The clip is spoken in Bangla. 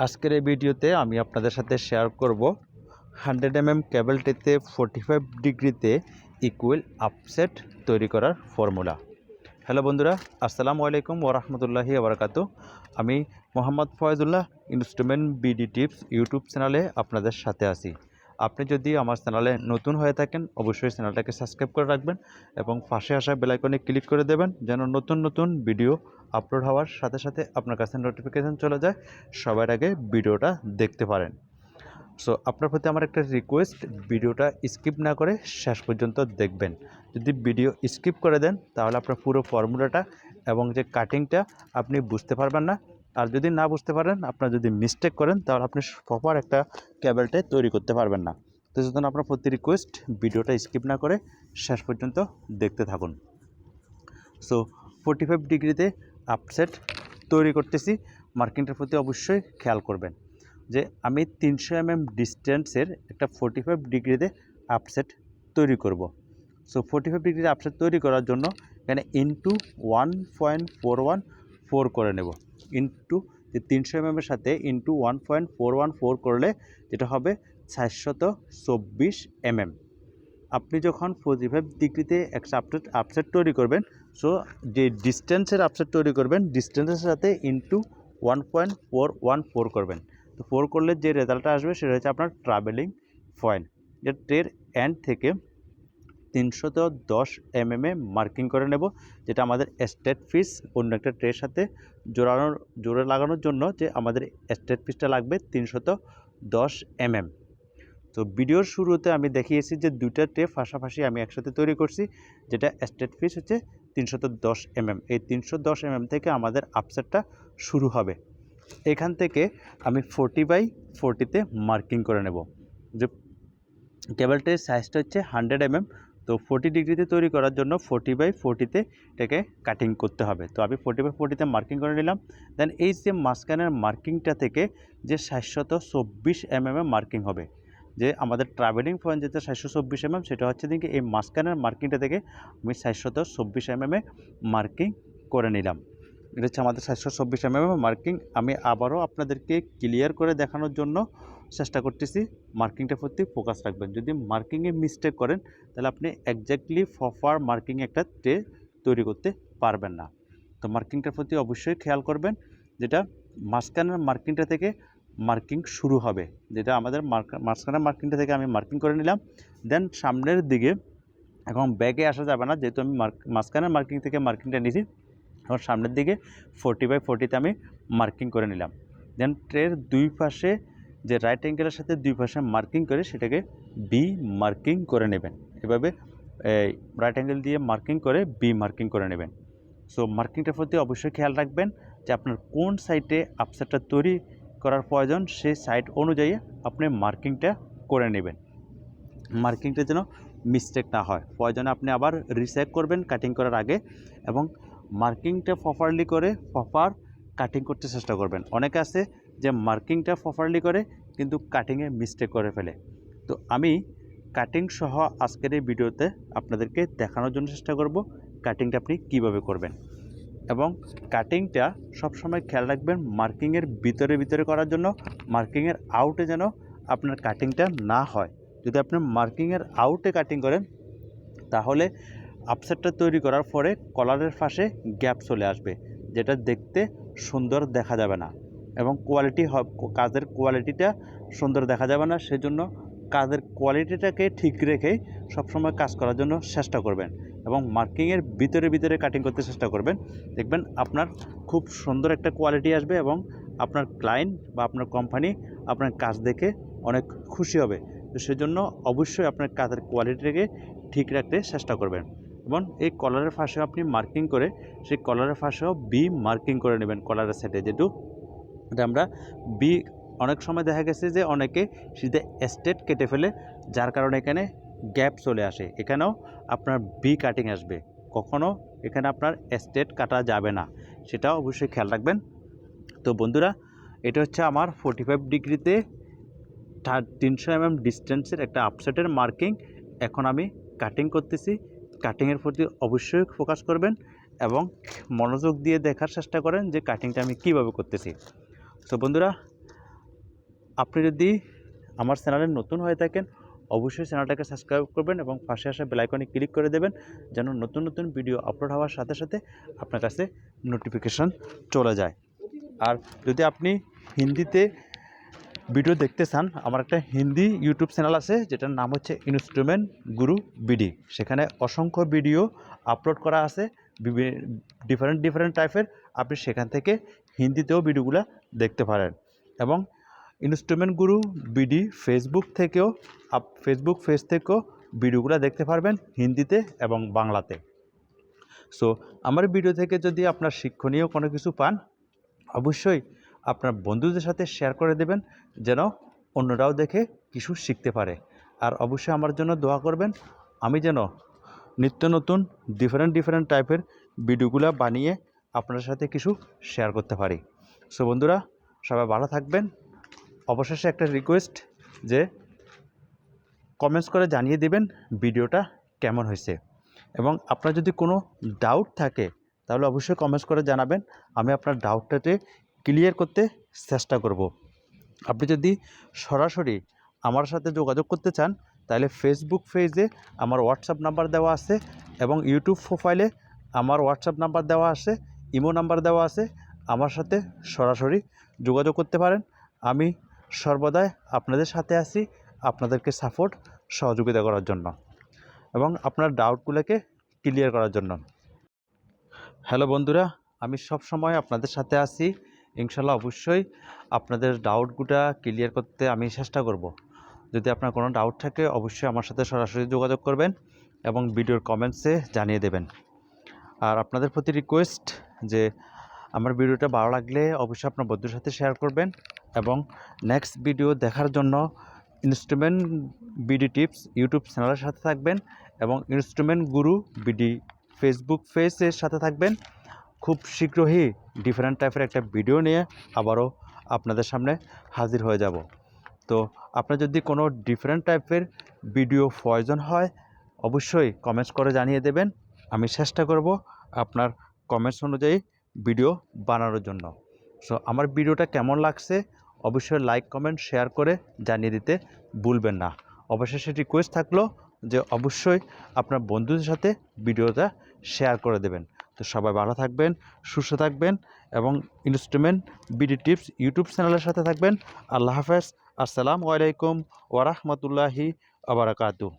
আজকের এই ভিডিওতে আমি আপনাদের সাথে শেয়ার করব 100 কেবলটিতে 45 ডিগ্রিতে ইকুয়াল আপসেট তৈরি করার ফর্মুলা। হ্যালো বন্ধুরা, আসসালামু আলাইকুম ওয়া রাহমাতুল্লাহি ওয়া বারাকাতুহু। আমি Mohammad Faizullah instrument BD tips YouTube চ্যানেলে আপনাদের সাথে আছি। আপনি যদি আমার চ্যানেলে নতুন হয়ে থাকেন অবশ্যই চ্যানেলটাকে সাবস্ক্রাইব করে রাখবেন এবং পাশে আসা বেল আইকনে ক্লিক করে দেবেন যেন নতুন নতুন ভিডিও আপলোড হওয়ার সাথে সাথে আপনার কাছে নোটিফিকেশন চলে যায়, সবার আগে ভিডিওটা দেখতে পারেন। সো আপনার প্রতি আমার একটা রিকোয়েস্ট, ভিডিওটা স্কিপ না করে শেষ পর্যন্ত দেখবেন। যদি ভিডিও স্কিপ করে দেন তাহলে আপনার পুরো ফর্মুলাটা এবং যে কাটিংটা আপনি বুঝতে পারবেন না। আর যদি না বুঝতে পারেন, আপনার যদি মিস্টেক করেন তাহলে আপনি প্রপার একটা কেবলটা তৈরি করতে পারবেন না। তো সেজন্য আপনার প্রতি রিকোয়েস্ট, ভিডিওটা স্কিপ না করে শেষ পর্যন্ত দেখতে থাকুন। সো 45 ডিগ্রিতে আপসেট তৈরি করতেছি, মার্কিংটার প্রতি অবশ্যই খেয়াল করবেন যে আমি 300 ডিস্টেন্সের একটা 45 ডিগ্রিতে আপসেট তৈরি করব। সো 45 ডিগ্রিতে আপসেট তৈরি করার জন্য এখানে ইনটু 1.414 করে নেব। ইনটু যে 300 সাথে ইনটু 1.414 করলে যেটা হবে 424 আপনি যখন 45 ডিগ্রিতে একটা আপসেট তৈরি করবেন, সো যে ডিস্টেন্সের আপসেট তৈরি করবেন ডিস্টেন্সের সাথে ইনটু 1.414 করবেন। তো 4 করলে যে রেজাল্টটা আসবে সেটা হচ্ছে আপনার ট্রাভেলিং পয়েন্ট। যে ট্রের এন্ড থেকে 310 মার্কিং করে নেব, যেটা আমাদের স্টেট পিস অন্য একটা ট্রের সাথে জোড়া লাগানোর জন্য যে আমাদের স্টেট পিসটা লাগবে 310 তো ভিডিওর শুরুতে আমি দেখিয়েছি যে দুইটা ট্রে পাশাপাশি আমি একসাথে তৈরি করছি, যেটা স্টেট পিস হচ্ছে 310 এই 310 থেকে আমাদের আপসেটটা শুরু হবে। এখান থেকে আমি 40/40তে মার্কিং করে নেব। যে কেবলটির সাইজটা হচ্ছে 100 তো 40 ডিগ্রিতে তৈরি করার জন্য 40/40তে এটাকে কাটিং করতে হবে। তো আমি 40/40তে মার্কিং করে নিলাম। দেন এই যে মাঝখানের মার্কিংটা থেকে যে 724 মার্কিং হবে, যে আমাদের ট্রাভেলিং পয়েন্ট যেটা 724 সেটা হচ্ছে দিকে এই মাঝখানের মার্কিংটা থেকে আমি 724 মার্কিং করে নিলাম। এটা হচ্ছে আমাদের 724 মার্কিং। আমি আবারও আপনাদেরকে ক্লিয়ার করে দেখানোর জন্য চেষ্টা করতেছি, মার্কিংটার প্রতি ফোকাস রাখবেন। যদি মার্কিংয়ে মিস্টেক করেন তাহলে আপনি একজ্যাক্টলি প্রপার মার্কিং একটা ট্রে তৈরি করতে পারবেন না। তো মার্কিংটার প্রতি অবশ্যই খেয়াল করবেন, যেটা মাঝখানের মার্কিংটা থেকে মার্কিং শুরু হবে, যেটা আমাদের মাঝখানের মার্কিংটা থেকে আমি মার্কিং করে নিলাম। দেন সামনের দিকে এখন ব্যাগে আসা যাবে না, যেহেতু আমি মাঝখানের মার্কিং থেকে মার্কিংটা নিয়েছি। এখন সামনের দিকে 40/40তে আমি মার্কিং করে নিলাম। দেন ট্রের দুই পাশে যে রাইট অ্যাঙ্গেলের সাথে দুই পাশে মার্কিং করে সেটাকে বি মার্কিং করে নেবেন। এভাবে রাইট অ্যাঙ্গেল দিয়ে মার্কিং করে বি মার্কিং করে নেবেন। সো মার্কিংটার প্রতি অবশ্যই খেয়াল রাখবেন যে আপনার কোন সাইডে আপসেটটা তৈরি করার প্রয়োজন, সেই সাইড অনুযায়ী আপনি মার্কিংটা করে নেবেন। মার্কিংটা যেন মিস্টেক না হয়, প্রয়োজনে আপনি আবার রিচেক করবেন কাটিং করার আগে, এবং মার্কিংটা প্রপারলি করে প্রপার কাটিং করতে চেষ্টা করবেন। অনেকে আছে যে মার্কিংটা প্রপারলি করে কিন্তু কাটিংয়ে মিস্টেক করে ফেলে। তো আমি কাটিং সহ আজকের এই ভিডিওতে আপনাদেরকে দেখানোর জন্য চেষ্টা করব কাটিংটা আপনি কিভাবে করবেন। এবং কাটিংটা সবসময় খেয়াল রাখবেন মার্কিংয়ের ভিতরে করার জন্য, মার্কিংয়ের আউটে যেন আপনার কাটিংটা না হয়। যদি আপনি মার্কিংয়ের আউটে কাটিং করেন তাহলে আপসেটটা তৈরি করার পরে কলারের পাশে গ্যাপ চলে আসবে, যেটা দেখতে সুন্দর দেখা যাবে না এবং কাজের কোয়ালিটিটা সুন্দর দেখা যাবে না। সেজন্য কাজের কোয়ালিটিটাকে ঠিক রেখেই সবসময় কাজ করার জন্য চেষ্টা করবেন এবং মার্কিংয়ের ভিতরে কাটিং করতে চেষ্টা করবেন। দেখবেন আপনার খুব সুন্দর একটা কোয়ালিটি আসবে এবং আপনার ক্লায়েন্ট বা আপনার কোম্পানি আপনার কাজ দেখে অনেক খুশি হবে। তো সেজন্য অবশ্যই আপনার কাজের কোয়ালিটিটাকে ঠিক রাখতে চেষ্টা করবেন। এবং এই কলারের পাশেও আপনি মার্কিং করে সেই কলারের পাশেও বি মার্কিং করে নেবেন। কলারের সাইডে এটা আমরা বি, অনেক সময় দেখা গেছে যে অনেকে সিধে স্ট্রেট কেটে ফেলে, যার কারণে এখানে গ্যাপ চলে আসে। এখানেও আপনার বি কাটিং আসবে, কখনও এখানে আপনার স্ট্রেট কাটা যাবে না, সেটাও অবশ্যই খেয়াল রাখবেন। তো বন্ধুরা, এটা হচ্ছে আমার 45 ডিগ্রিতে 300 ডিস্টেন্সের একটা আপসেটের মার্কিং। এখন আমি কাটিং করতেছি। কাটিংয়ের প্রতি অবশ্যই ফোকাস করবেন এবং মনোযোগ দিয়ে দেখার চেষ্টা করেন যে কাটিংটা আমি কিভাবে করতেছি। তো বন্ধুরা, আপনি যদি আমার চ্যানেলে নতুন হয়ে থাকেন অবশ্যই চ্যানেলটাকে সাবস্ক্রাইব করবেন এবং পাশে আসা বেল আইকনে ক্লিক করে দেবেন, যেন নতুন নতুন ভিডিও আপলোড হওয়ার সাথে সাথে আপনার কাছে নোটিফিকেশন চলে যায়। আর যদি আপনি হিন্দিতে ভিডিও দেখতে চান, আমার একটা হিন্দি ইউটিউব চ্যানেল আছে যেটার নাম হচ্ছে ইনস্ট্রুমেন্ট গুরু বিডি। সেখানে অসংখ্য ভিডিও আপলোড করা আছে ডিফারেন্ট টাইপের। আপনি সেখান থেকে হিন্দিতেও ভিডিওগুলো দেখতে পারেন। এবং ইনস্ট্রুমেন্ট গুরু বিডি ফেসবুক পেজ থেকেও ভিডিওগুলো দেখতে পারবেন হিন্দিতে এবং বাংলাতে। সো আমার ভিডিও থেকে যদি আপনার শিক্ষণীয় কোনো কিছু পান অবশ্যই আপনার বন্ধুদের সাথে শেয়ার করে দেবেন, যেন অন্যরাও দেখে কিছু শিখতে পারে। আর অবশ্যই আমার জন্য দোয়া করবেন, আমি যেন নিত্য নতুন ডিফারেন্ট টাইপের ভিডিওগুলো বানিয়ে আপনার সাথে কিছু শেয়ার করতে পারি। সো বন্ধুরা, সবাই ভালো থাকবেন। অবশেষে একটা রিকোয়েস্ট যে কমেন্টস করে জানিয়ে দেবেন ভিডিওটা কেমন হয়েছে, এবং আপনার যদি কোনো ডাউট থাকে তাহলে অবশ্যই কমেন্টস করে জানাবেন। আমি আপনার ডাউটটাতে ক্লিয়ার করতে চেষ্টা করব। আপনি যদি সরাসরি আমার সাথে যোগাযোগ করতে চান তাহলে ফেসবুক পেজে আমার হোয়াটসঅ্যাপ নাম্বার দেওয়া আছে এবং ইউটিউব প্রোফাইলে আমার হোয়াটসঅ্যাপ নাম্বার দেওয়া আছে, ইমো নাম্বার দেওয়া আছে। আমার সাথে সরাসরি যোগাযোগ করতে পারেন। আমি সর্বদাই আপনাদের সাথে আছি, আপনাদেরকে সহযোগিতা করার জন্য এবং আপনার ডাউটগুলোকে ক্লিয়ার করার জন্য। হ্যালো বন্ধুরা, আমি সব সময় আপনাদের সাথে আছি। ইনশাল্লাহ অবশ্যই আপনাদের ডাউটগুলো ক্লিয়ার করতে আমি চেষ্টা করব। যদি আপনার কোনো ডাউট থাকে অবশ্যই আমার সাথে সরাসরি যোগাযোগ করবেন এবং ভিডিওর কমেন্টসে জানিয়ে দেবেন। আর আপনাদের প্রতি রিকোয়েস্ট যে আমার ভিডিওটা ভালো লাগলে অবশ্যই আপনার বন্ধুর সাথে শেয়ার করবেন এবং নেক্সট ভিডিও দেখার জন্য ইনস্ট্রুমেন্ট বিডি টিপস ইউটিউব চ্যানেলের সাথে থাকবেন এবং ইনস্ট্রুমেন্ট গুরু বিডি ফেসবুক পেজের সাথে থাকবেন। খুব শীঘ্রই ডিফারেন্ট টাইপের একটা ভিডিও নিয়ে আবারও আপনাদের সামনে হাজির হয়ে যাব। তো আপনার যদি কোনো ডিফারেন্ট টাইপের ভিডিও প্রয়োজন হয় অবশ্যই কমেন্টস করে জানিয়ে দেবেন। আমি চেষ্টা করব আপনার কমেন্টস অনুযায়ী ভিডিও বানানোর জন্য। সো আমার ভিডিওটা কেমন লাগছে অবশ্যই লাইক কমেন্ট শেয়ার করে জানিয়ে দিতে ভুলবেন না। অবশেষে রিকোয়েস্ট থাকলো যে অবশ্যই আপনার বন্ধুদের সাথে ভিডিওটা শেয়ার করে দেবেন। তো সবাই ভালো থাকবেন, সুস্থ থাকবেন এবং ইনস্ট্রুমেন্ট বিডি টিপস ইউটিউব চ্যানেলের সাথে থাকবেন। আল্লাহ হাফেজ। আসসালামু আলাইকুম ওয়া রাহমাতুল্লাহি ওয়া বারাকাতুহু।